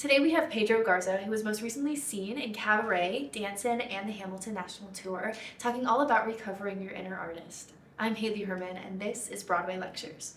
Today we have Pedro Garza, who was most recently seen in Cabaret, Dancin, and the Hamilton National Tour, talking all about recovering your inner artist. I'm Haley Herman, and this is Broadway Lectures.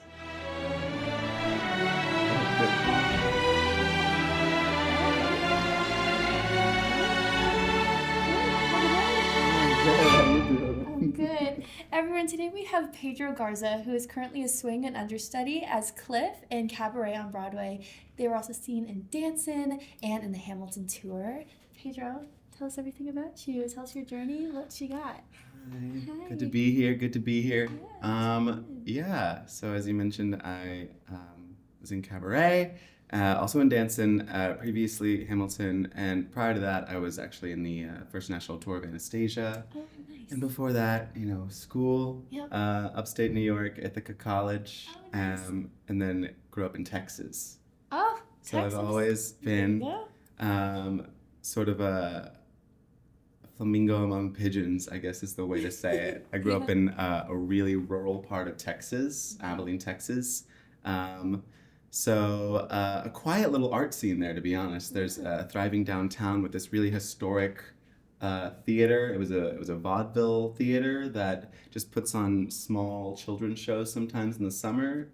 I'm good. Everyone, today we have Pedro Garza, who is currently a swing and understudy as Cliff in Cabaret on Broadway. They were also seen in Dancin and in the Hamilton tour. Pedro, tell us everything about you. Tell us your journey. What you got? Hi. Good to be here. Good to be here. Yeah, So as you mentioned, I was in Cabaret, also in Dancin, previously Hamilton, and prior to that, I was actually in the first national tour of Anastasia. Oh, nice. And before that, school, Yep. upstate New York, Ithaca College, Oh, nice. and then grew up in Texas. Oh, So Texas. I've always been sort of a flamingo among pigeons, I guess is the way to say it. I grew up in a really rural part of Texas, Abilene, Texas. So a quiet little art scene there, to be honest. There's a thriving downtown with this really historic theater. It was a vaudeville theater that just puts on small children's shows sometimes in the summer.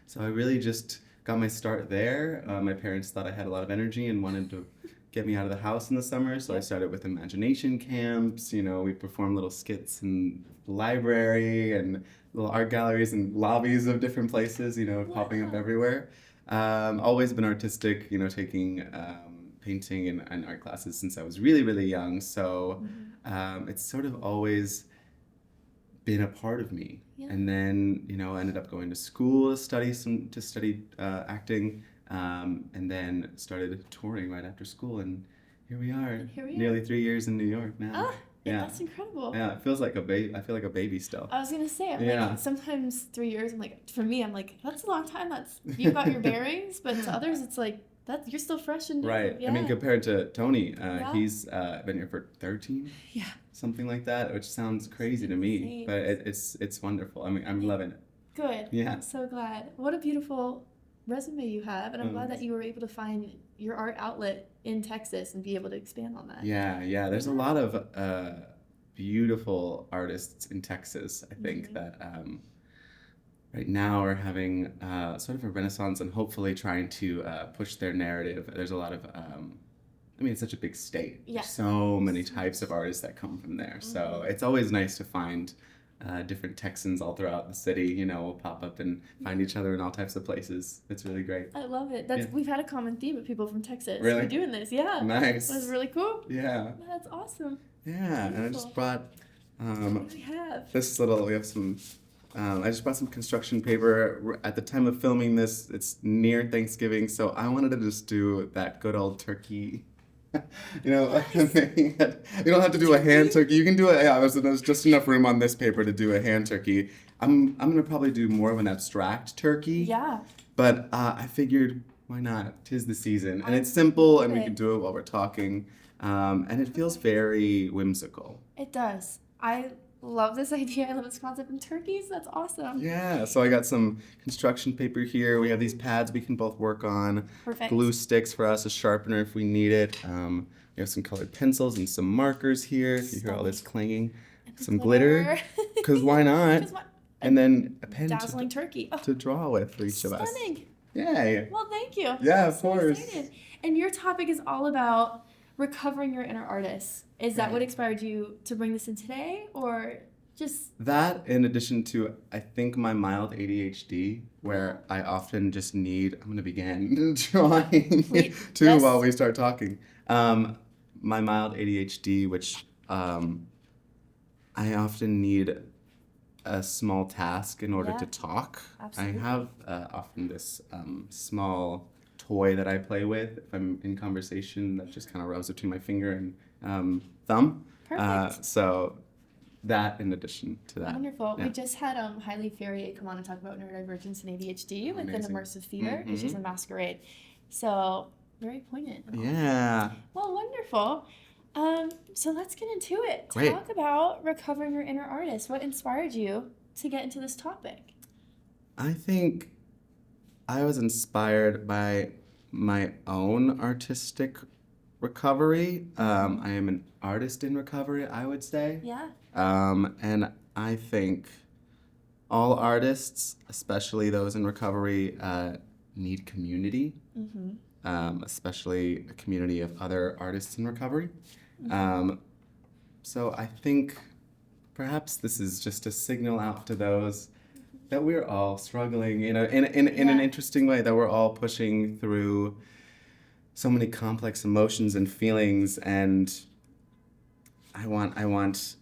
So I really just got my start there. My parents thought I had a lot of energy and wanted to get me out of the house in the summer, so I started with imagination camps. We performed little skits in the library and little art galleries and lobbies of different places, popping up everywhere. Always been artistic, taking painting and art classes since I was really, really young, so it's sort of always been a part of me. Yeah. And then, I ended up going to school to study acting. And then started touring right after school, and here we are. Nearly 3 years in New York now. Oh, yeah, that's incredible. Yeah, it feels like a baby. I feel like a baby still. I was gonna say, like, sometimes 3 years, for me, I'm like, that's a long time. You've got your bearings, but to others, it's like, you're still fresh and new. Right. Yeah. I mean, compared to Tony, he's been here for 13. Yeah. Something like that, which sounds crazy to me, but it's wonderful. I mean, I'm loving it. Good. Yeah. I'm so glad. What a beautiful resume you have, and I'm glad that you were able to find your art outlet in Texas and be able to expand on that. Yeah. There's a lot of beautiful artists in Texas, I think, that right now are having sort of a renaissance and hopefully trying to push their narrative. There's a lot of, it's such a big state. Yeah. There's so many types of artists that come from there. So it's always nice to find different Texans all throughout the city, we'll pop up and find each other in all types of places. It's really great. I love it. We've had a common theme with people from Texas. Really? We're doing this, yeah. Nice. That's really cool. Yeah. That's awesome. Yeah, and I just brought What do we have? I just brought some construction paper. At the time of filming this, it's near Thanksgiving, so I wanted to just do that good old turkey. You don't have to do a hand turkey. You can do there's just enough room on this paper to do a hand turkey. I'm gonna probably do more of an abstract turkey. Yeah. But I figured, why not? 'Tis the season, and it's simple, and we can do it while we're talking. And it feels very whimsical. It does. I love this idea. I love this concept in turkeys. That's awesome. Yeah, so I got some construction paper here. We have these pads we can both work on. Perfect. Glue sticks for us, a sharpener if we need it. We have some colored pencils and some markers here. You hear all this clanging. Some glitter, because why not? And then a pen dazzling turkey. To draw with for each of us. Stunning. Yay. Well, thank you. Yeah, of course. Excited. And your topic is all about recovering your inner artist. Is that what inspired you to bring this in today, or just that, in addition to, I think, my mild ADHD, where I often just need, I'm going to begin drawing while we start talking. My mild ADHD, which I often need a small task in order to talk. Absolutely. I have often this small toy that I play with if I'm in conversation that just kind of rubs between my finger and thumb. Perfect. So that in addition to that. Wonderful. Yeah. We just had Hailey Ferrier come on and talk about neurodivergence and ADHD with an immersive theater, because she's in Masquerade. So very poignant. Yeah. Well, wonderful. So let's get into it. Great. Talk about recovering your inner artist. What inspired you to get into this topic? I think I was inspired by my own artistic recovery. I am an artist in recovery, I would say. Yeah. And I think all artists, especially those in recovery, need community, especially a community of other artists in recovery. So I think perhaps this is just a signal out to those that we're all struggling, in an interesting way, that we're all pushing through so many complex emotions and feelings, and I want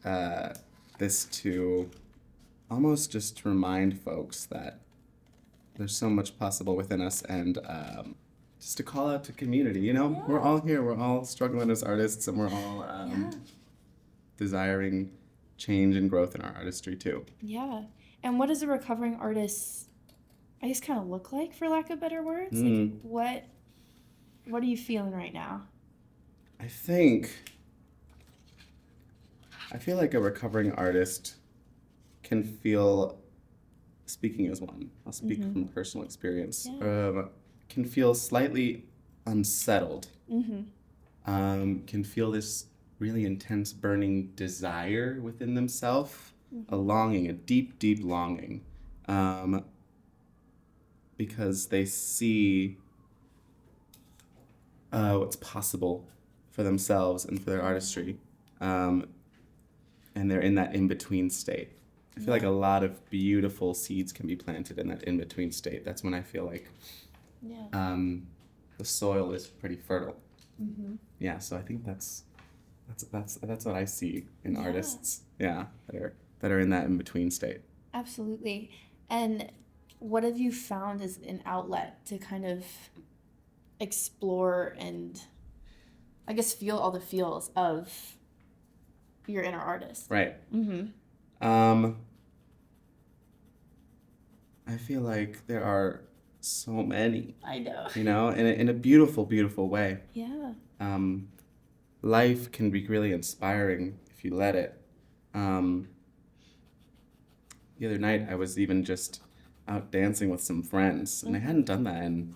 this to almost just remind folks that there's so much possible within us, and just to call out to community. We're all here, we're all struggling as artists, and we're all desiring change and growth in our artistry too. Yeah. And what does a recovering artist, I guess, kind of look like, for lack of better words? Like, what are you feeling right now? I feel like a recovering artist can feel, speaking as one, I'll speak from personal experience, can feel slightly unsettled, can feel this really intense burning desire within themselves, a longing, a deep, deep longing, because they see what's possible for themselves and for their artistry, and they're in that in-between state. I feel like a lot of beautiful seeds can be planted in that in-between state. That's when I feel like the soil is pretty fertile. Yeah, so I think that's what I see in artists. Yeah, that are in that in-between state. Absolutely. And what have you found as an outlet to kind of explore and, I guess, feel all the feels of your inner artist? Right. I feel like there are so many. I know. In a beautiful, beautiful way. Yeah. Life can be really inspiring if you let it. The other night I was even just out dancing with some friends, and I hadn't done that in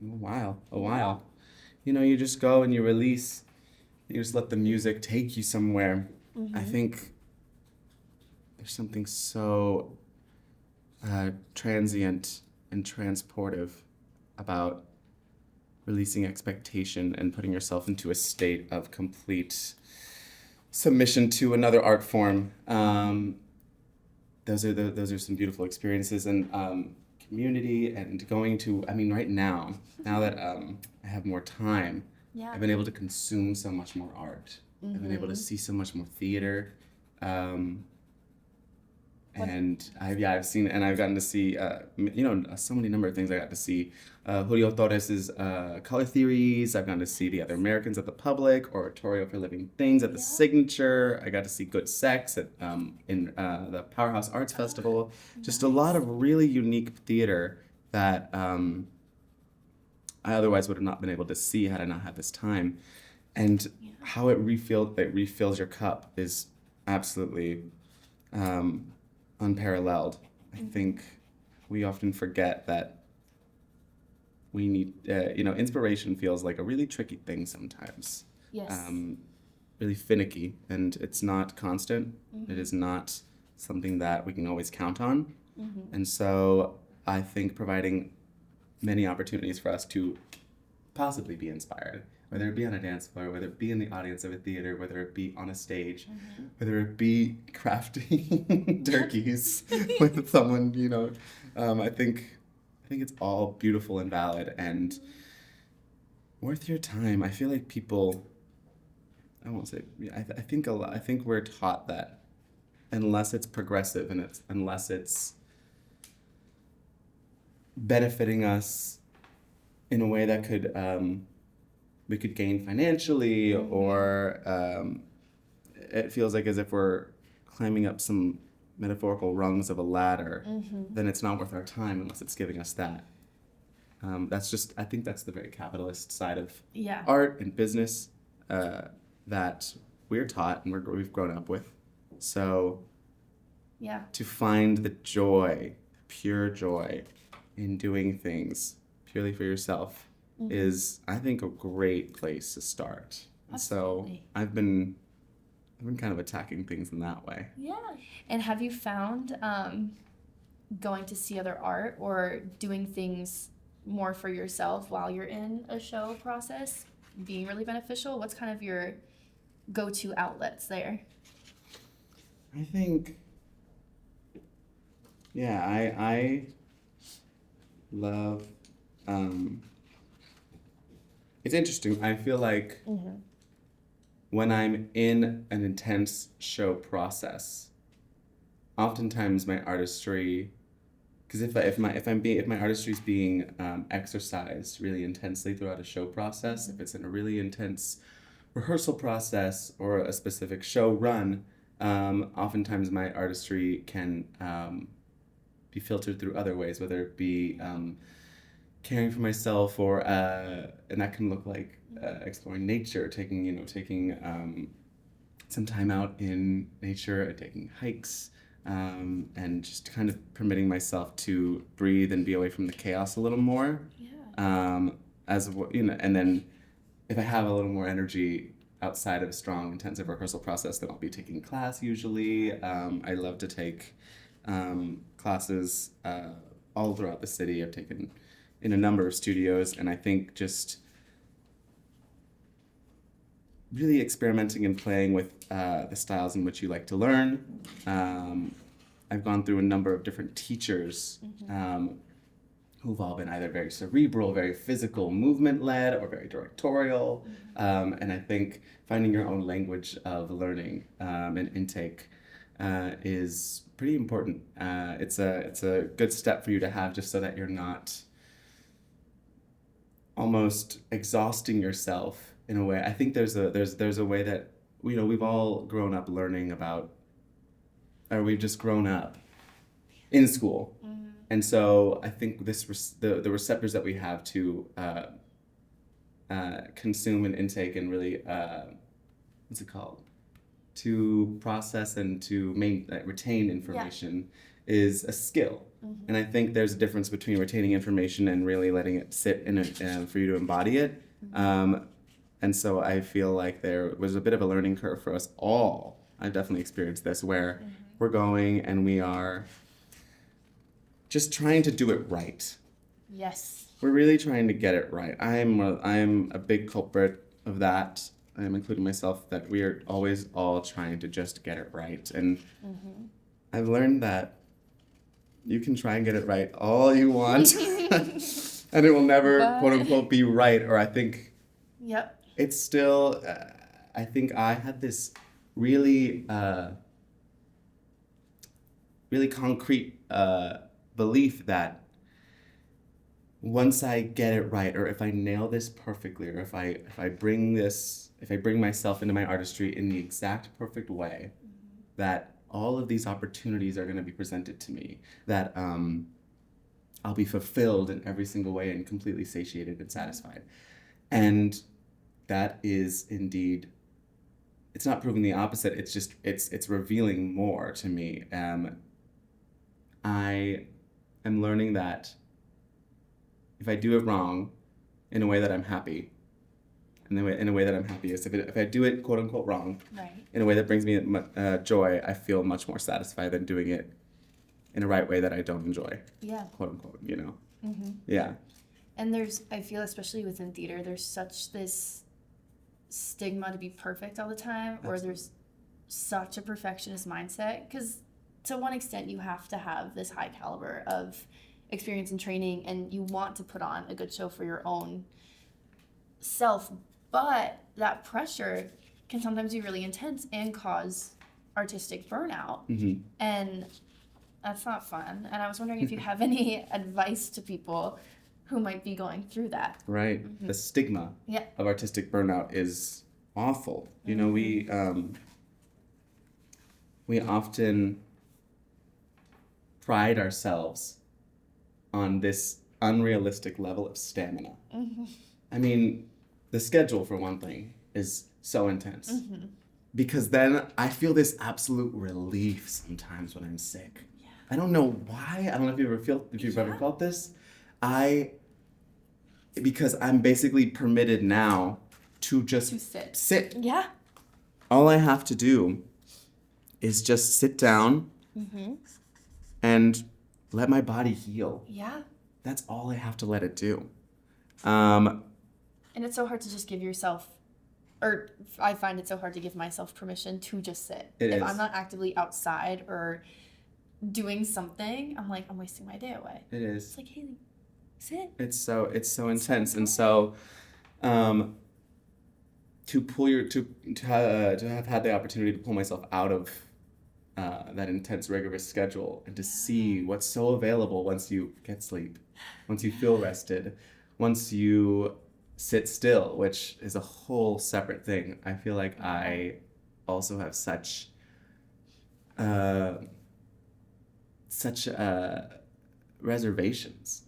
a while. You just go and you release, you just let the music take you somewhere. I think there's something so transient and transportive about releasing expectation and putting yourself into a state of complete submission to another art form. Those are some beautiful experiences, and community, and going to, right now that I have more time, I've been able to consume so much more art. I've been able to see so much more theater. And I've gotten to see, so many number of things. I got to see Julio Torres's Color Theories. I've gotten to see The Other Americans at the Public, Oratorio for Living Things at the Signature. I got to see Good Sex at in the Powerhouse Arts Festival. Just a lot of really unique theater that I otherwise would have not been able to see had I not had this time. And how it refills your cup is absolutely unparalleled. I think we often forget that we need, inspiration feels like a really tricky thing sometimes. Yes. Really finicky, and it's not constant. It is not something that we can always count on. And so I think providing many opportunities for us to possibly be inspired, whether it be on a dance floor, whether it be in the audience of a theater, whether it be on a stage, whether it be crafting turkeys with someone, I think it's all beautiful and valid and worth your time. I feel like people, I won't say, I think we're taught that unless it's progressive and unless it's benefiting us in a way that could, we could gain financially, or it feels like as if we're climbing up some metaphorical rungs of a ladder, then it's not worth our time unless it's giving us that. I think that's the very capitalist side of art and business that we're taught and we've grown up with. So to find the joy, pure joy in doing things purely for yourself is, I think, a great place to start. Absolutely. So I've been kind of attacking things in that way. Yeah. And have you found going to see other art or doing things more for yourself while you're in a show process being really beneficial? What's kind of your go-to outlets there? I think, yeah, I love, it's interesting. I feel like when I'm in an intense show process, oftentimes my artistry, because if my artistry is being exercised really intensely throughout a show process, if it's in a really intense rehearsal process or a specific show run, oftentimes my artistry can be filtered through other ways, whether it be caring for myself or and that can look like exploring nature, taking some time out in nature, taking hikes, and just kind of permitting myself to breathe and be away from the chaos a little more. Yeah. And then if I have a little more energy outside of a strong, intensive rehearsal process, then I'll be taking class usually. I love to take classes all throughout the city. I've taken in a number of studios, and I think just really experimenting and playing with the styles in which you like to learn. I've gone through a number of different teachers who've all been either very cerebral, very physical, movement-led, or very directorial. And I think finding your own language of learning and intake is pretty important. It's a good step for you to have, just so that you're not almost exhausting yourself in a way. I think there's a way that we've all grown up learning about, or we've just grown up in school, and so I think the receptors that we have to consume and intake and really what's it called, to process and to retain information is a skill. And I think there's a difference between retaining information and really letting it sit in it for you to embody it. And so I feel like there was a bit of a learning curve for us all. I've definitely experienced this, where we're going and we are just trying to do it right. Yes. We're really trying to get it right. I'm a big culprit of that. I'm including myself, that we are always all trying to just get it right. And I've learned that you can try and get it right all you want, and it will never, quote unquote, be right. Or I think it's still, I think I had this really, really concrete belief that once I get it right, or if I nail this perfectly, or if I bring myself into my artistry in the exact perfect way, that all of these opportunities are going to be presented to me, that I'll be fulfilled in every single way and completely satiated and satisfied. And that is indeed, it's not proving the opposite, it's just, it's revealing more to me. I am learning that if I do it wrong in a way that I'm happy, in a way that I'm happiest, if I do it, quote unquote, wrong, in a way that brings me joy, I feel much more satisfied than doing it in a right way that I don't enjoy. Yeah. Quote unquote, Yeah. And I feel especially within theater, there's such this stigma to be perfect all the time, or there's such a perfectionist mindset, because to one extent you have to have this high caliber of experience and training, and you want to put on a good show for your own self, but that pressure can sometimes be really intense and cause artistic burnout. And that's not fun. And I was wondering if you have any advice to people who might be going through that. Right. The stigma of artistic burnout is awful. We often pride ourselves on this unrealistic level of stamina. I mean, the schedule, for one thing, is so intense. Because then I feel this absolute relief sometimes when I'm sick. I don't know why. I don't know if you've ever felt this. I because I'm basically permitted now to just sit. Yeah. All I have to do is just sit down and let my body heal. Yeah. That's all I have to let it do. And it's so hard to just give yourself, or I find it so hard to give myself permission to just sit. If I'm not actively outside or doing something, I'm like, I'm wasting my day away. It is. It's like, Haley, sit. It's so intense, and so, to have had the opportunity to pull myself out of that intense, rigorous schedule, and to see what's so available once you get sleep, once you feel rested, once you sit still, which is a whole separate thing. I feel like I also have such reservations,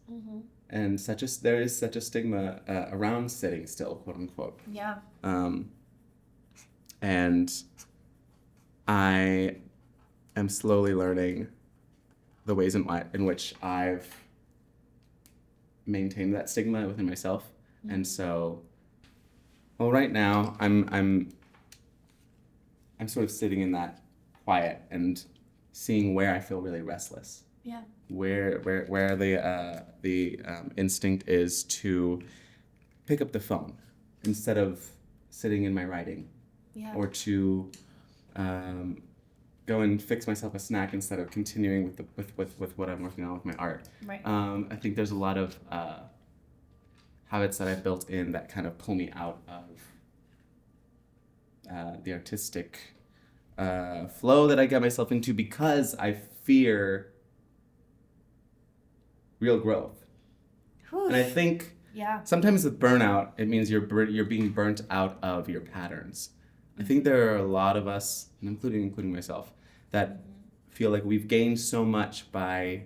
and there is such a stigma around sitting still, quote unquote. Yeah. And I am slowly learning the ways in which I've maintained that stigma within myself. And so, well, right now I'm sort of sitting in that quiet and seeing where I feel really restless. Yeah. Where the instinct is to pick up the phone instead of sitting in my writing. Yeah. Or to go and fix myself a snack instead of continuing with what I'm working on with my art. Right. I think there's a lot of habits that I've built in that kind of pull me out of the artistic flow that I get myself into, because I fear real growth. And I think sometimes with burnout, it means you're being burnt out of your patterns. I think there are a lot of us, and including myself, that feel like we've gained so much by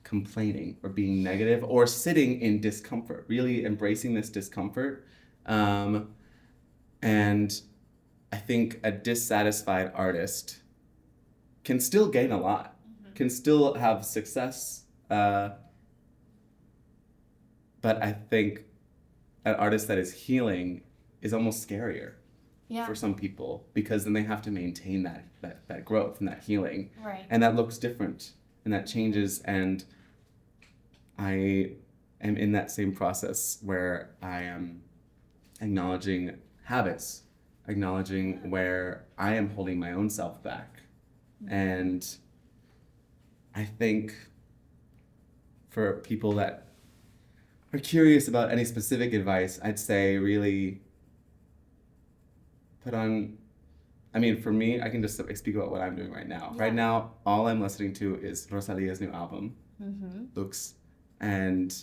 complaining or being negative or sitting in discomfort, really embracing this discomfort. And I think a dissatisfied artist can still gain a lot, can still have success. But I think an artist that is healing is almost scarier for some people, because then they have to maintain that growth and that healing. Right. And that looks different and that changes. And I am in that same process where I am acknowledging habits, acknowledging where I am holding my own self back. And I think for people that are curious about any specific advice, I'd say really put on, I mean, for me, I can just speak about what I'm doing right now. Yeah. Right now, all I'm listening to is Rosalia's new album, Lux, and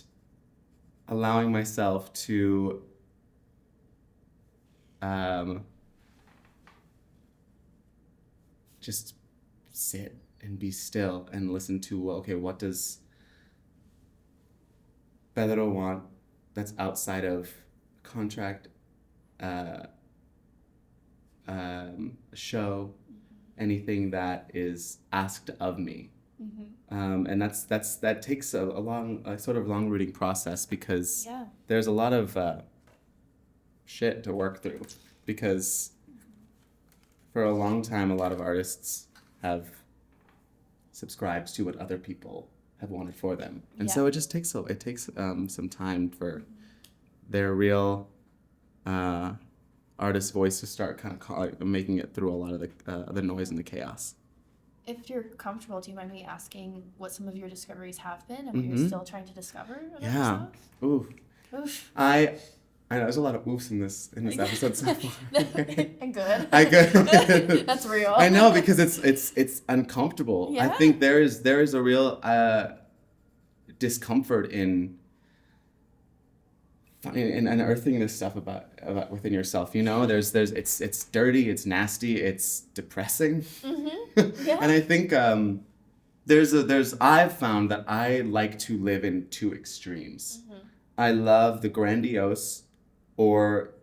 allowing myself to just sit and be still and listen to, well, okay, what does Pedro want that's outside of contract, show, anything that is asked of me. And that takes a long rooting process, because there's a lot of shit to work through, because for a long time a lot of artists have subscribed to what other people have wanted for them, and so it takes some time for their real artist voice to start kind of making it through a lot of the noise and the chaos. If you're comfortable, do you mind me asking what some of your discoveries have been and what you're still trying to discover about yourself? Oof. I know there's a lot of oofs in this episode so far. And good. Good. That's real. I know, because it's uncomfortable. Yeah. I think there is a real discomfort in unearthing this stuff about within yourself. You know, it's dirty, it's nasty, it's depressing. Yeah. And I think I've found that I like to live in two extremes. I love the grandiose or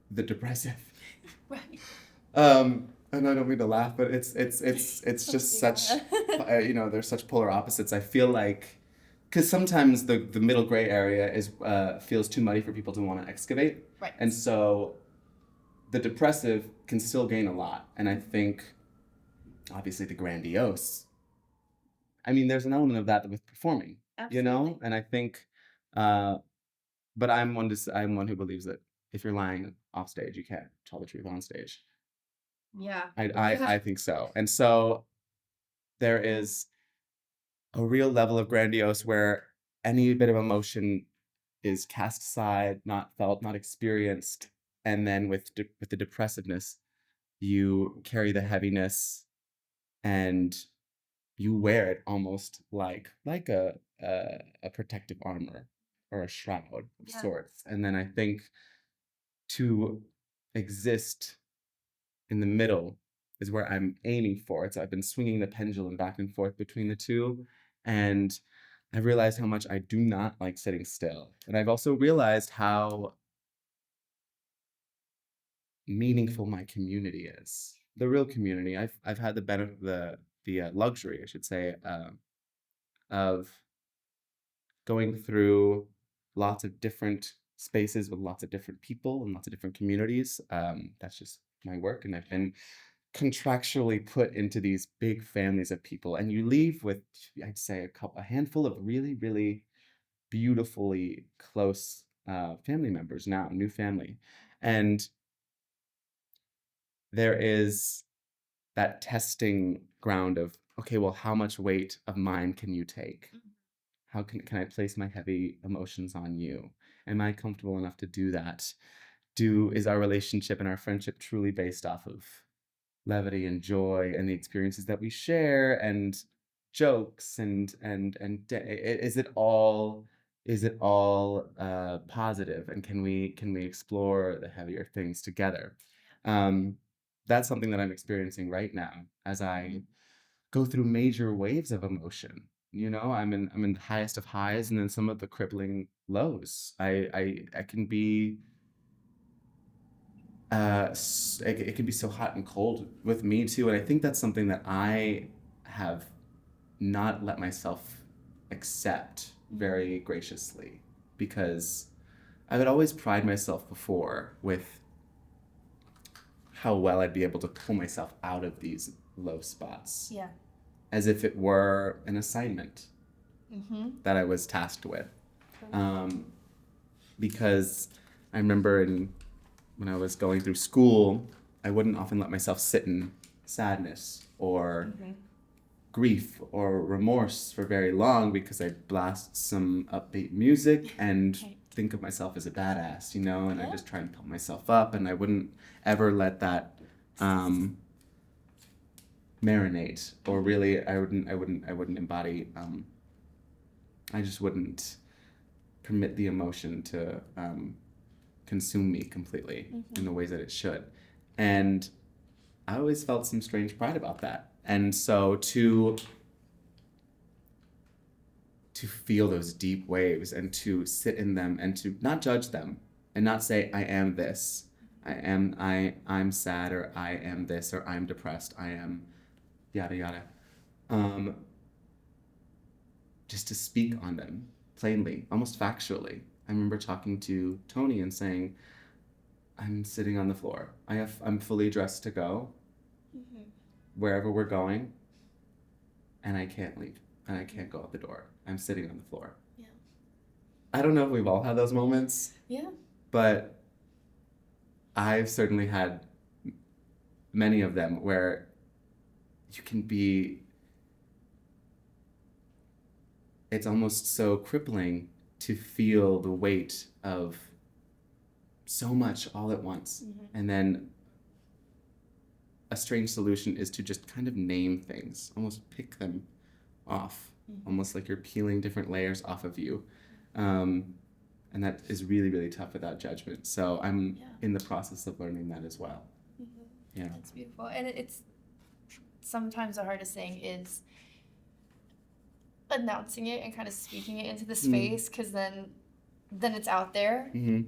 the depressive. Right. And I don't mean to laugh, but it's just such, there's such polar opposites. I feel like because sometimes the middle gray area is feels too muddy for people to want to excavate. Right. And so the depressive can still gain a lot. And I think, obviously, the grandiose, I mean, there's an element of that with performing, you know? Absolutely. And I think, but I'm one who believes that if you're lying off stage, you can't tell the truth on stage. Yeah. I think so. And so there is a real level of grandiose where any bit of emotion is cast aside, not felt, not experienced. And then with the depressiveness, you carry the heaviness and you wear it almost like a protective armor or a shroud of Yeah. sorts. And then I think to exist in the middle is where I'm aiming for. So I've been swinging the pendulum back and forth between the two, and I've realized how much I do not like sitting still. And I've also realized how meaningful my community is. The real community. I've had the benefit, the luxury, I should say, of going through lots of different spaces with lots of different people and lots of different communities. That's just my work, and I've been contractually put into these big families of people, and you leave with, I'd say, a handful of really, really beautifully close family members now, new family, and there is that testing ground of, okay, well, how much weight of mine can you take? How can I place my heavy emotions on you? Am I comfortable enough to do that? Is our relationship and our friendship truly based off of levity and joy and the experiences that we share and jokes is it all positive, and can we explore the heavier things together? That's something that I'm experiencing right now as I go through major waves of emotion. You know, I'm in the highest of highs and then some of the crippling lows. I can be it can be so hot and cold with me too, and I think that's something that I have not let myself accept very graciously, because I would always pride myself before with how well I'd be able to pull myself out of these low spots. Yeah. As if it were an assignment that I was tasked with. Because I remember when I was going through school, I wouldn't often let myself sit in sadness or grief or remorse for very long, because I'd blast some upbeat music and think of myself as a badass, you know, and I just try and pump myself up, and I wouldn't ever let that marinate, or really I wouldn't embody, I just wouldn't permit the emotion to consume me completely in the ways that it should. And I always felt some strange pride about that. And so to feel those deep waves and to sit in them and to not judge them and not say, I am this, I'm sad, or I am this, or I'm depressed, I am yada yada. Just to speak on them plainly, almost factually. I remember talking to Tony and saying, I'm sitting on the floor. I'm fully dressed to go wherever we're going, and I can't leave, and I can't go out the door. I'm sitting on the floor. Yeah. I don't know if we've all had those moments. Yeah. But I've certainly had many of them where you can be, it's almost so crippling to feel the weight of so much all at once. And then a strange solution is to just kind of name things, almost pick them off, almost like you're peeling different layers off of you. And that is really, really tough without judgment. So I'm in the process of learning that as well. Yeah. That's beautiful. And it's sometimes the hardest thing is announcing it and kind of speaking it into the space, because then it's out there. And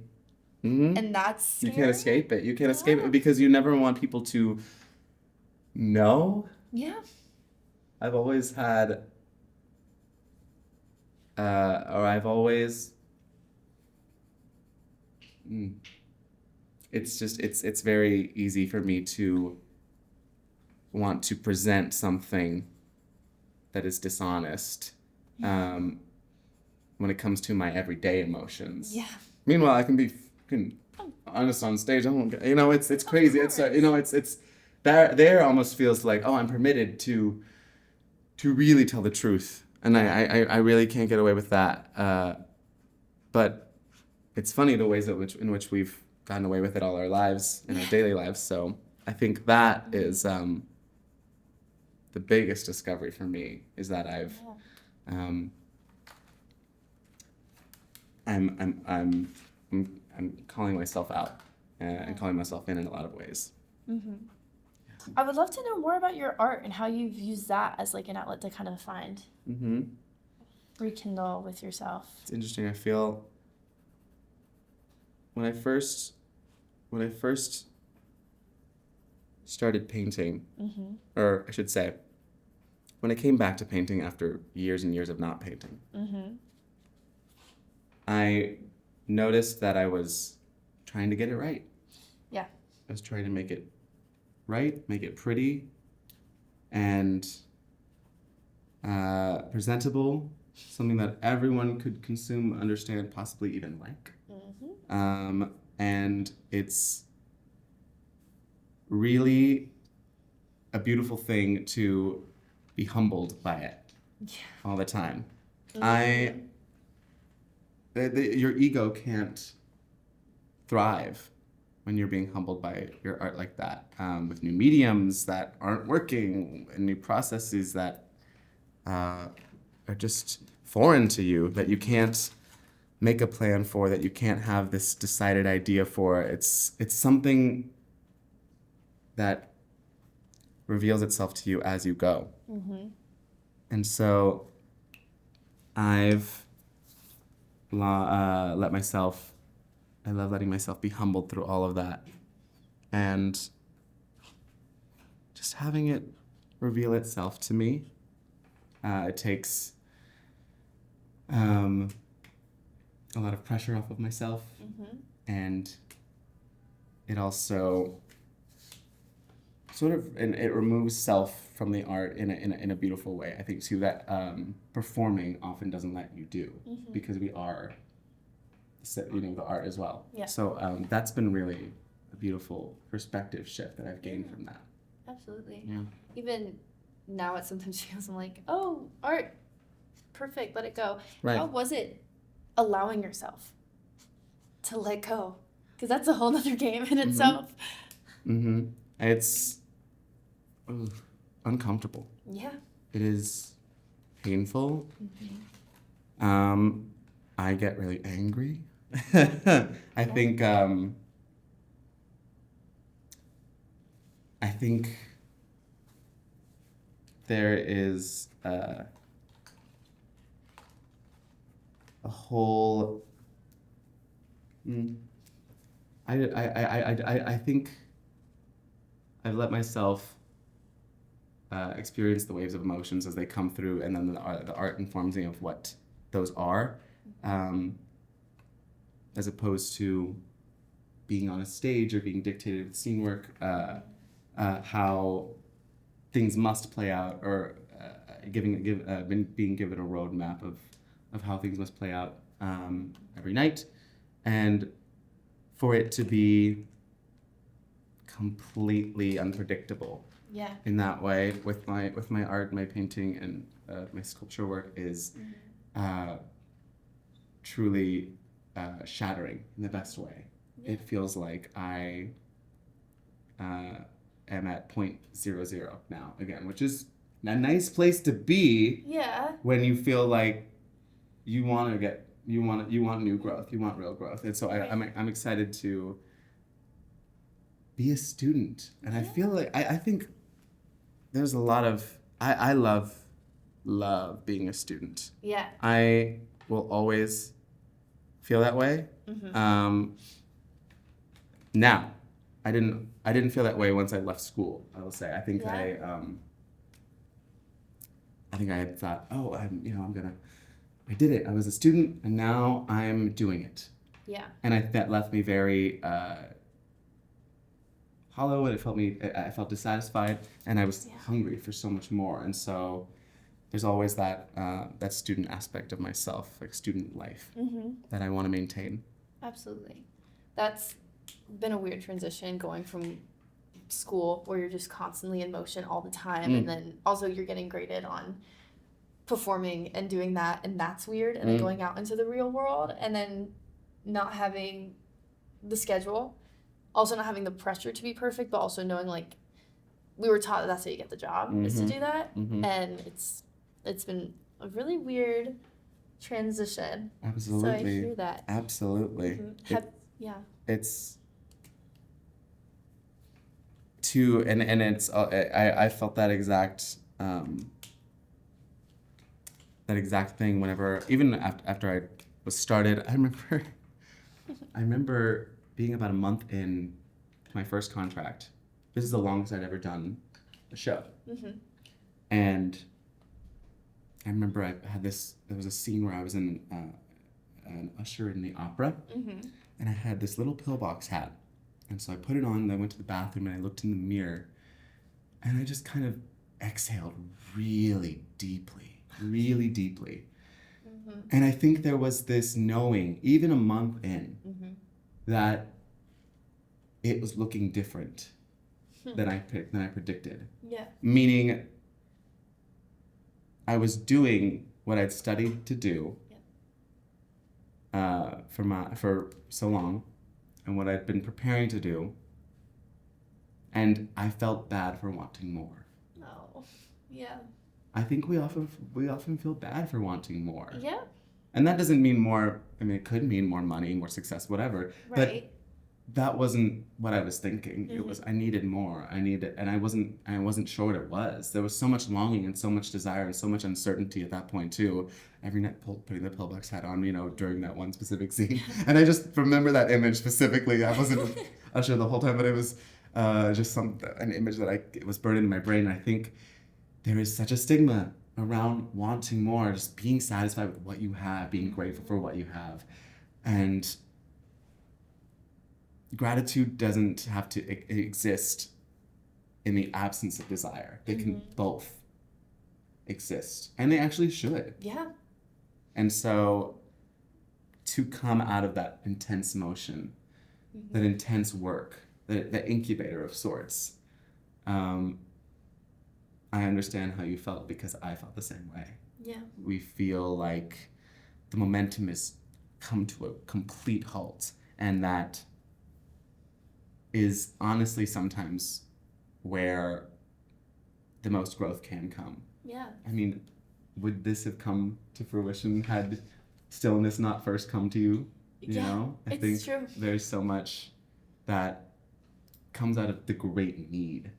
that's scary. You can't escape it. You can't escape it, because you never want people to know. Yeah. I've always had or I've always. It's very easy for me to want to present something that is dishonest when it comes to my everyday emotions. Yeah. Meanwhile, I can be honest on stage. I won't, it's crazy. It's it's there almost feels like, oh, I'm permitted to really tell the truth, and I really can't get away with that. But it's funny the ways in which we've gotten away with it all our lives in our daily lives. So I think that is the biggest discovery for me, is that I'm calling myself out and calling myself in a lot of ways. Mm-hmm. I would love to know more about your art and how you've used that as like an outlet to kind of find, rekindle with yourself. It's interesting. I feel when I first started painting, or I should say, when I came back to painting after years and years of not painting, I noticed that I was trying to get it right. Yeah. I was trying to make it right, make it pretty, and presentable, something that everyone could consume, understand, possibly even like. And it's really a beautiful thing to be humbled by it all the time. Your ego can't thrive when you're being humbled by your art like that, with new mediums that aren't working and new processes that are just foreign to you, that you can't make a plan for, that you can't have this decided idea for. It's something that reveals itself to you as you go. And so I've I love letting myself be humbled through all of that, and just having it reveal itself to me. It takes a lot of pressure off of myself, and it also it removes self from the art in a beautiful way. I think too that performing often doesn't let you do, because we are, the art as well. Yeah. So that's been really a beautiful perspective shift that I've gained from that. Absolutely. Yeah. Even now, it sometimes feels like, oh, art, perfect, let it go. Right. How was it allowing yourself to let go? Because that's a whole nother game in itself. It's uncomfortable. Yeah. It is painful. I get really angry. I think there is a whole. I think I've let myself experience the waves of emotions as they come through, and then the art informs me of what those are, as opposed to being on a stage or being dictated with scene work, how things must play out, or being given a roadmap of how things must play out every night, and for it to be completely unpredictable. Yeah. In that way, with my art, my painting, and my sculpture work is truly shattering in the best way. Yeah. It feels like I am at 0.00 now again, which is a nice place to be. Yeah. When you feel like you want new growth, you want real growth, and so I'm excited to be a student, and I feel like I think there's a lot of I love being a student. Yeah. I will always feel that way. Now, I didn't feel that way once I left school. I will say I think I had thought, oh, I'm gonna I did it. I was a student, and now I'm doing it. Yeah. And that left me very hollow, and I felt dissatisfied, and I was hungry for so much more. And so there's always that student aspect of myself, like student life, that I want to maintain. Absolutely. That's been a weird transition, going from school where you're just constantly in motion all the time, and then also you're getting graded on performing and doing that, and that's weird, and then going out into the real world, and then not having the schedule, also not having the pressure to be perfect, but also knowing, like, we were taught that that's how you get the job, is to do that, and it's been a really weird transition. Absolutely. So I hear that. Absolutely. Yeah. It's too, and it's I felt that exact thing whenever, even after I was started. I remember being about a month in to my first contract. This is the longest I'd ever done a show. And I remember there was a scene where I was an usher in the opera, and I had this little pillbox hat. And so I put it on, and I went to the bathroom, and I looked in the mirror, and I just kind of exhaled really deeply. And I think there was this knowing, even a month in, that it was looking different than I predicted. Yeah. Meaning, I was doing what I'd studied to do for so long, and what I'd been preparing to do, and I felt bad for wanting more. Oh, yeah. I think we often feel bad for wanting more. Yeah. And that doesn't mean more. I mean, it could mean more money, more success, whatever. Right. But that wasn't what I was thinking. It was I needed more. And I wasn't sure what it was. There was so much longing and so much desire and so much uncertainty at that point too. Every night putting the pillbox hat on, during that one specific scene. And I just remember that image specifically. I wasn't usher the whole time, but it was just an image that it was burned in my brain. And I think there is such a stigma around wanting more, just being satisfied with what you have, being grateful for what you have. And gratitude doesn't have to exist in the absence of desire. They can both exist, and they actually should. Yeah. And so to come out of that intense motion, that intense work, the incubator of sorts, I understand how you felt, because I felt the same way. Yeah. We feel like the momentum has come to a complete halt, and that is honestly sometimes where the most growth can come. Yeah. I mean, would this have come to fruition had stillness not first come to you? I think true. There's so much that comes out of the great need,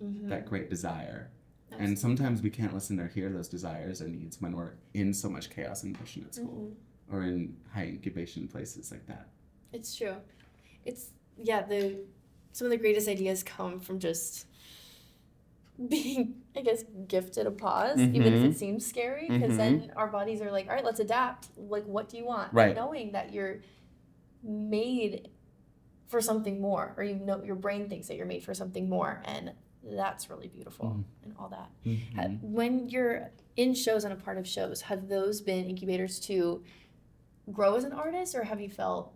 that great desire. Absolutely. And sometimes we can't listen or hear those desires or needs when we're in so much chaos and motion at school or in high incubation places like that. It's true. Some of the greatest ideas come from just being, I guess, gifted a pause, even if it seems scary, because then our bodies are like, all right, let's adapt. Like, what do you want? Right. And knowing that you're made for something more, or your brain thinks that you're made for something more, and that's really beautiful and all that. When you're in shows and a part of shows, have those been incubators to grow as an artist, or have you felt,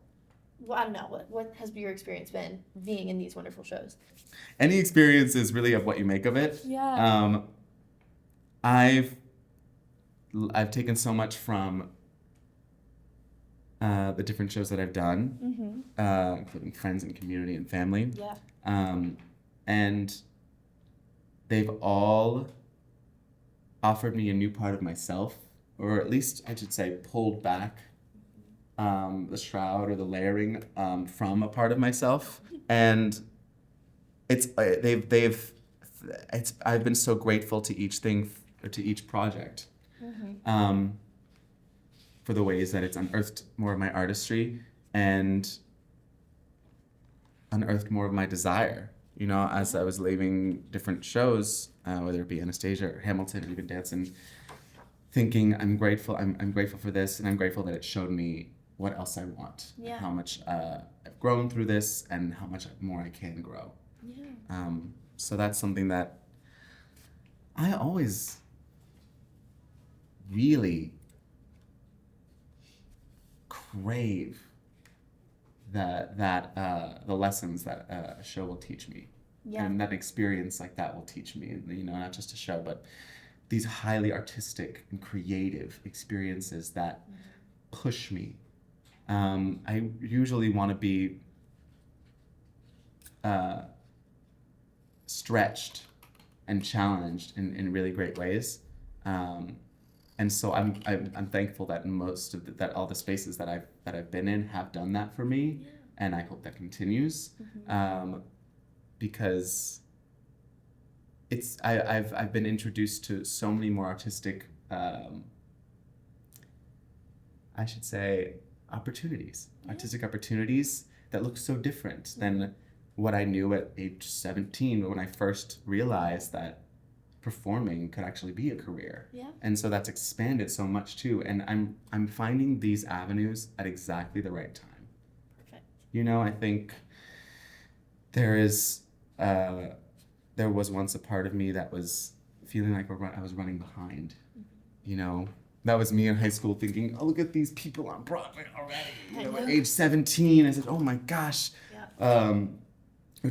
well, I don't know, what has your experience been being in these wonderful shows? Any experience is really of what you make of it. Yeah. I've taken so much from the different shows that I've done, including friends and community and family. Yeah. And they've all offered me a new part of myself, or at least I should say pulled back the shroud or the layering from a part of myself. And I've been so grateful to each thing, or to each project, for the ways that it's unearthed more of my artistry and unearthed more of my desire. As I was leaving different shows, whether it be Anastasia or Hamilton or even Dancin, thinking I'm grateful for this, and I'm grateful that it showed me what else I want, Yeah. how much I've grown through this, and how much more I can grow. Yeah. So that's something that I always really crave, the lessons that a show will teach me, Yeah. and that experience like that will teach me. And, you know, not just a show, but these highly artistic and creative experiences that push me. I usually want to be stretched and challenged in really great ways. And so I'm thankful that most of that all the spaces that I've been in have done that for me, and I hope that continues, because I've been introduced to so many more artistic, I should say, artistic opportunities that look so different than what I knew at age 17 when I first realized that performing could actually be a career. Yeah. And so that's expanded so much too. And I'm finding these avenues at exactly the right time. Perfect. You know, I think there was once a part of me that was feeling like I was running behind. You know, that was me in high school thinking, oh, look at these people on Broadway already. You know, at age 17, I said, oh my gosh, they're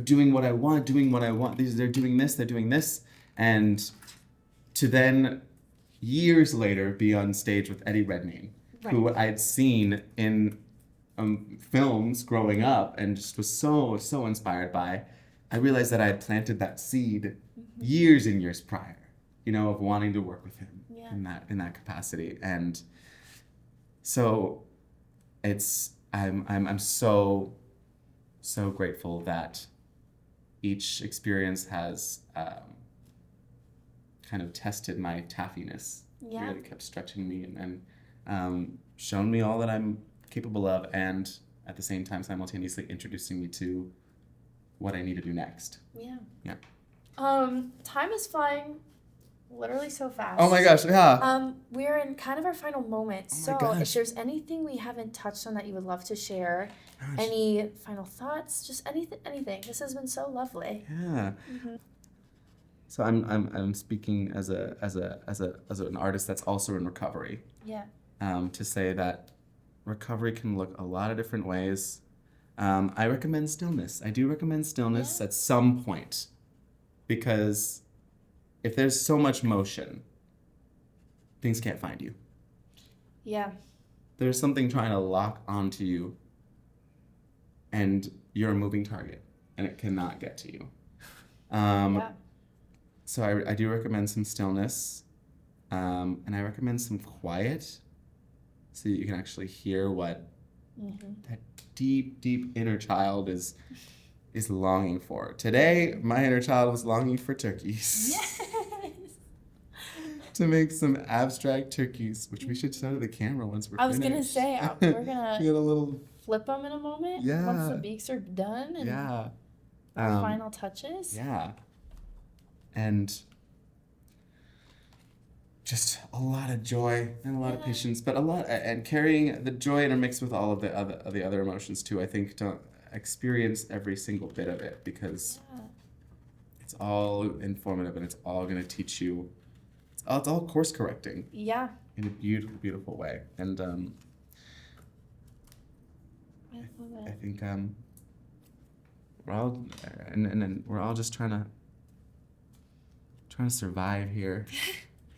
doing what I want. They're doing this. And to then, years later, be on stage with Eddie Redmayne, who I'd seen in films growing up and just was so inspired by. I realized that I had planted that seed years and years prior, you know, of wanting to work with him in that capacity. And so I'm so grateful that each experience has kind of tested my taffiness. Really kept stretching me and shown me all that I'm capable of, and at the same time simultaneously introducing me to what I need to do next. Yeah. Time is flying literally so fast. Oh my gosh, yeah. We're in kind of our final moments. Oh my so gosh. if there's anything we haven't touched on that you would love to share, Gosh. any final thoughts, just anything. This has been so lovely. Yeah. So I'm speaking as an artist that's also in recovery. Yeah. To say that recovery can look a lot of different ways. I recommend stillness. I do recommend stillness at some point, because if there's so much motion, things can't find you. Yeah. There's something trying to lock onto you, and you're a moving target, and it cannot get to you. So I do recommend some stillness, and I recommend some quiet, so that you can actually hear what that deep inner child is longing for. Today, my inner child was longing for turkeys. Yes. To make some abstract turkeys, which we should show to the camera once we're finished. I was gonna say we're gonna get a little flip them in a moment. Yeah. Once the beaks are done and final touches. Yeah. And just a lot of joy and a lot of patience, but and carrying the joy intermixed with all of the other emotions too. I think to experience every single bit of it, because it's all informative and it's all going to teach you. It's all course correcting. Yeah. In a beautiful way, and I think we're all and we're all just trying to survive here.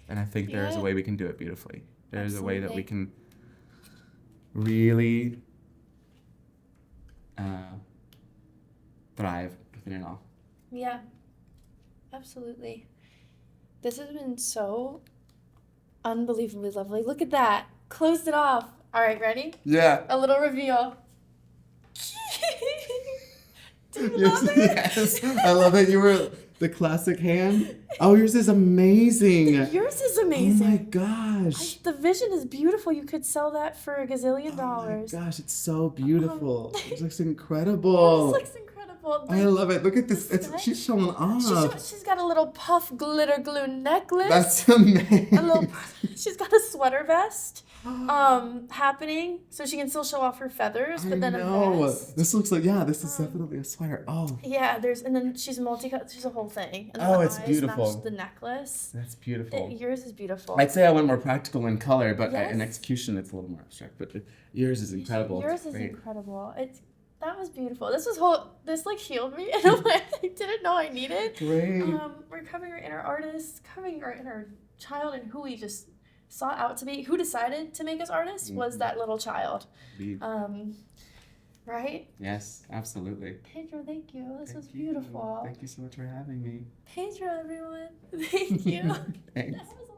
And I think there's a way we can do it beautifully. There's a way that we can really thrive within it all. Yeah, absolutely. This has been so unbelievably lovely. Look at that. Closed it off. All right, ready? Yeah. A little reveal. Do you love it? Yes. I love that you were the classic hand. Oh, yours is amazing. Yours is amazing. Oh my gosh. The vision is beautiful. You could sell that for $1 gazillion. Oh my gosh, it's so beautiful. It looks incredible. This looks incredible. beautiful. I love it. Look at this. This She's showing off. She's got a little puff glitter glue necklace. That's amazing. She's got a sweater vest happening, so she can still show off her feathers, but then a vest. This looks like, yeah, this is definitely a sweater. Oh. Yeah, and then she's multicolored. She's a whole thing. And Oh, the it's eyes beautiful. match the necklace. That's beautiful. Yours is beautiful. I'd say I went more practical in color, but Yes. in execution, it's a little more abstract. But yours is incredible. Yours is Great. incredible. That was beautiful. This like healed me in a way I didn't know I needed. Great. We're covering our inner artist, covering our inner child, and who we just sought out to be. Who decided to make us artists was that little child. Indeed. Right? Yes, absolutely. Pedro, thank you. This was Thank you. beautiful. Thank you so much for having me. Pedro, everyone. Thank you. Thanks. That was